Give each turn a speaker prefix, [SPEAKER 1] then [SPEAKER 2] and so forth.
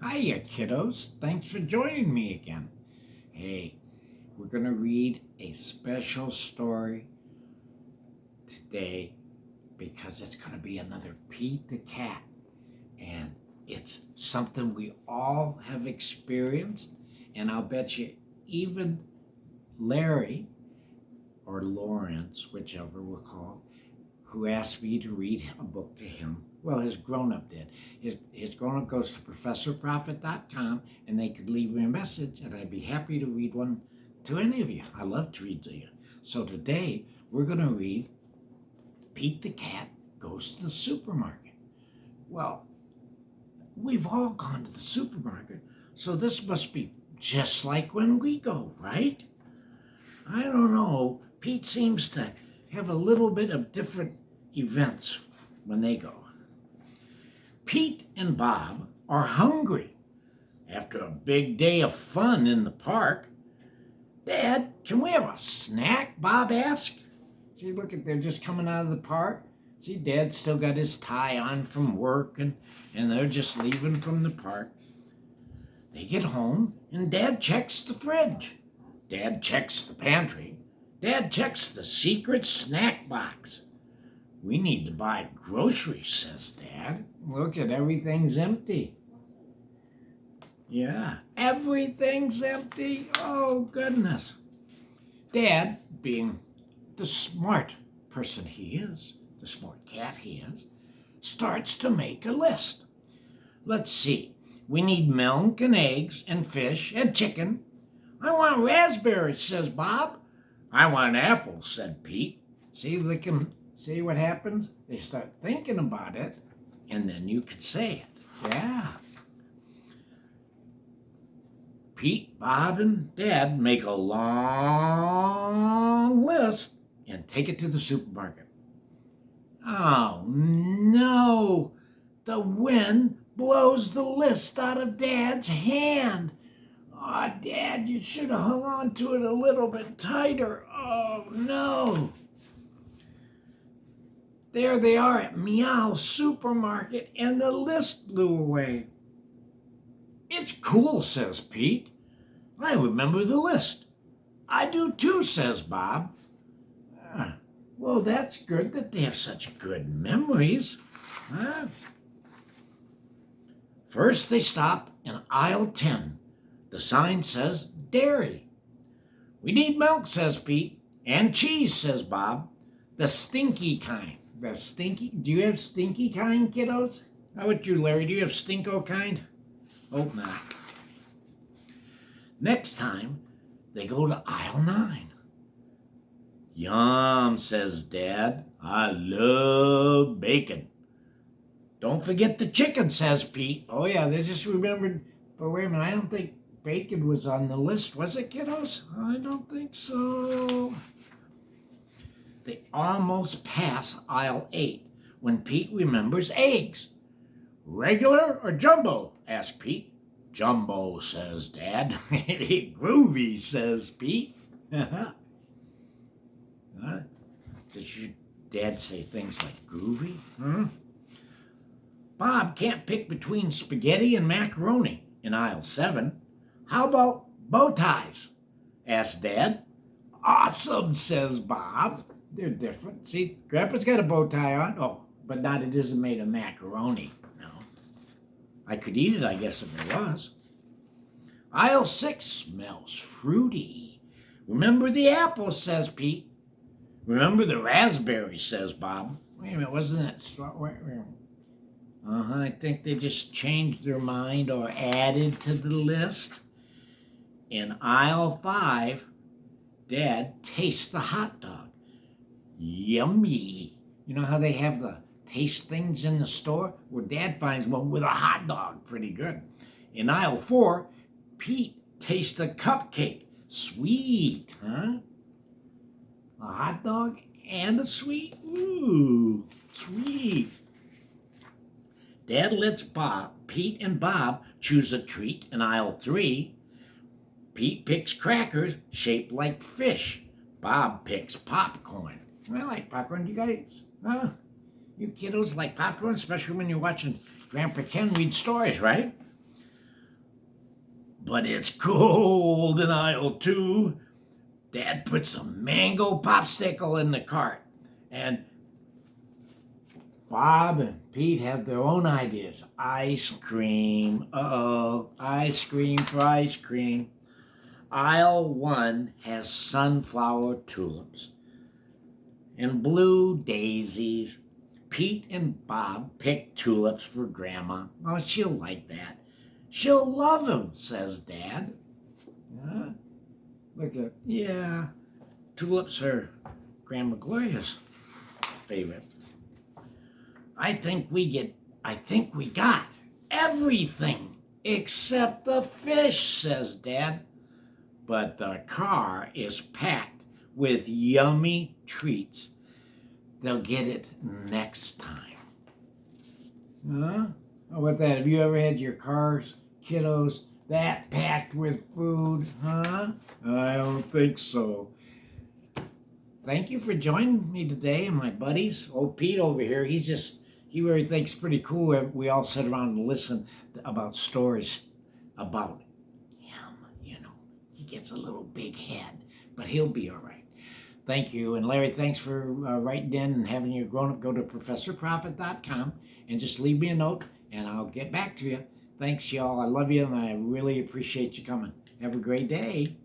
[SPEAKER 1] Hiya, kiddos. Thanks for joining me again. Hey, we're going to read a special story today because it's going to be another Pete the Cat. And it's something we all have experienced. And I'll bet you even Larry or Lawrence, whichever we'll call, who asked me to read a book to him. Well, his grown-up did. His grown-up goes to ProfessorProfit.com and they could leave me a message and I'd be happy to read one to any of you. I love to read to you. So today we're going to read Pete the Cat Goes to the Supermarket. Well, we've all gone to the supermarket, so this must be just like when we go, right? I don't know. Pete seems to have a little bit of different events when they go. Pete and Bob are hungry after a big day of fun in the park. Dad, can we have a snack? Bob asked. See, look at, they're just coming out of the park. See, Dad's still got his tie on from work and they're just leaving from the park. They get home and Dad checks the fridge. Dad checks the pantry. Dad checks the secret snack box. We need to buy groceries, says Dad. Look at everything's empty. Yeah, everything's empty. Oh, goodness. Dad, being the smart person he is, the smart cat he is, starts to make a list. Let's see. We need milk and eggs and fish and chicken. I want raspberries, says Bob. I want apples, said Pete. See, they can see what happens? They start thinking about it, and then you could say it. Yeah. Pete, Bob, and Dad make a long list and take it to the supermarket. Oh, no. The wind blows the list out of Dad's hand. Oh, Dad, you should have hung on to it a little bit tighter. Oh, no. There they are at Meow Supermarket, and the list blew away. It's cool, says Pete. I remember the list. I do too, says Bob. Well, that's good that they have such good memories. First, they stop in aisle 10. The sign says dairy. We need milk, says Pete, and cheese, says Bob. The stinky kind. The stinky? Do you have stinky kind, kiddos? How about you, Larry? Do you have stinko kind? Hope not. Next time, they go to aisle 9. Yum, says Dad. I love bacon. Don't forget the chicken, says Pete. Oh, yeah, they just remembered. But wait a minute, I don't think bacon was on the list, was it, kiddos? I don't think so. They almost pass aisle 8 when Pete remembers eggs. Regular or jumbo? Asks Pete. Jumbo, says Dad. Groovy, says Pete. Did your dad say things like groovy? Bob can't pick between spaghetti and macaroni in aisle 7. How about bow ties? Asks Dad. Awesome, says Bob. They're different. See, Grandpa's got a bow tie on. Oh, but it isn't made of macaroni. No. I could eat it, I guess, if it was. Aisle 6 smells fruity. Remember the apples, says Pete. Remember the raspberries, says Bob. Wait a minute, wasn't it strawberry? I think they just changed their mind or added to the list. In aisle 5, Dad tastes the hot dog. Yummy. You know how they have the taste things in the store? Well, Dad finds one with a hot dog. Pretty good. In aisle 4, Pete tastes a cupcake. Sweet, huh? A hot dog and a sweet? Ooh, sweet. Dad lets Pete and Bob choose a treat in aisle 3. Pete picks crackers shaped like fish. Bob picks popcorn. I like popcorn. You guys, you kiddos like popcorn, especially when you're watching Grandpa Ken read stories, right? But it's cold in aisle 2. Dad puts a mango popsicle in the cart, and Bob and Pete have their own ideas. Ice cream. Uh-oh, ice cream for ice cream. Aisle 1 has sunflower tulips and blue daisies. Pete and Bob pick tulips for Grandma. Oh, she'll like that. She'll love them, says Dad. Look at, yeah, tulips are Grandma Gloria's favorite. I think we got everything except the fish, says Dad. But the car is packed with yummy treats. They'll get it next time. Huh? How about that? Have you ever had your cars, kiddos, that packed with food? Huh? I don't think so. Thank you for joining me today and my buddies. Oh, Pete over here, he really thinks pretty cool. We all sit around and listen about stories about him, you know. He gets a little big head, but he'll be all right. Thank you. And Larry, thanks for writing in and having your grown-up go to ProfessorProfit.com and just leave me a note and I'll get back to you. Thanks, y'all. I love you and I really appreciate you coming. Have a great day.